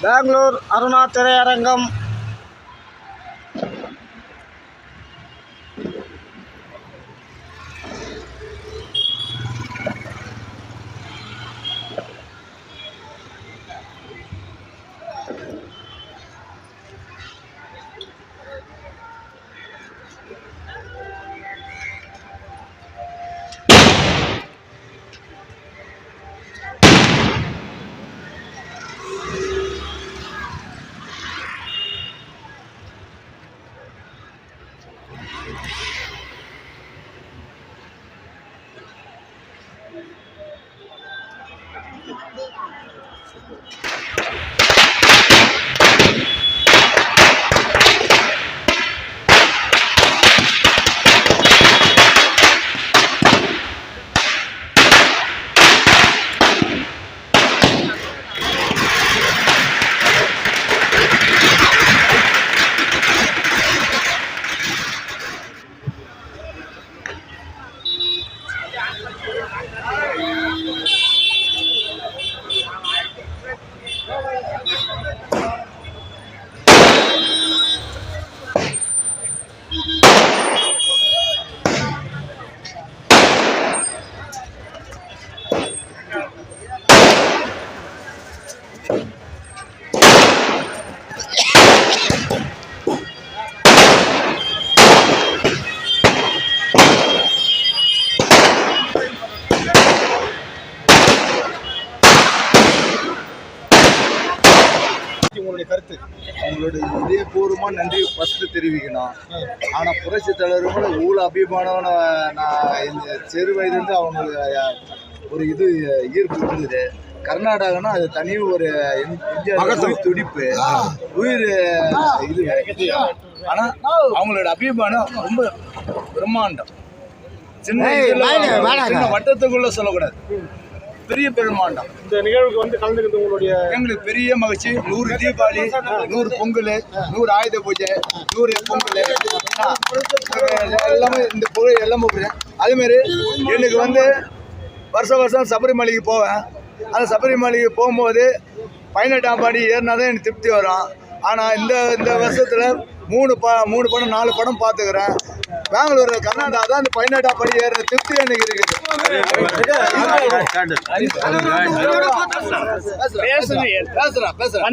பெங்களூர் அருணா திரையரங்கம் உங்களுடைய கருத்து உங்களுடைய இதயபூர்வமா நன்றி ஃபர்ஸ்ட் தெரிவிக்கணும். ஆனா புரட்சி தலைவர்களோட ஊழ அபிமானம் நான் இந்த சிறு வயதுலேருந்து அவங்களுக்கு ஒரு இது ஈர்ப்பு இருந்தது. கர்நாடகானா அது தனி ஒரு இந்தியா துடிப்பு உயிர் இது. ஆனா அவங்களோட அபிமானம் ரொம்ப பிரம்மாண்டம். சின்ன வட்டத்துக்குள்ள சொல்லக்கூடாது, பெரிய பெருமாண்டம். இந்த நிகழ்வுக்கு வந்து கலந்துக்கிறது உங்களுடைய எங்களுக்கு பெரிய மகிழ்ச்சி. 100 தீபாவளி, 100 பொங்கல், 100 ஆயுத பூஜை, 100 பொங்கல் எல்லாமே இந்த பொங்கல் எல்லாமே போகிறேன். அதேமாரி எனக்கு வந்து வருஷம் சபரிமலைக்கு போவேன். அந்த சபரிமலைக்கு போகும்போது 18ஆம் படி ஏறினா தான் எனக்கு திருப்தி வரும். ஆனால் இந்த வருஷத்தில் 3 படம் 4 படம் பார்த்துக்கிறேன். பெங்களூர் கர்நாடகா தான் இந்த 18ஆம் படி ஏறுற திருப்தி எனக்கு இருக்குது. பேசுறேன்.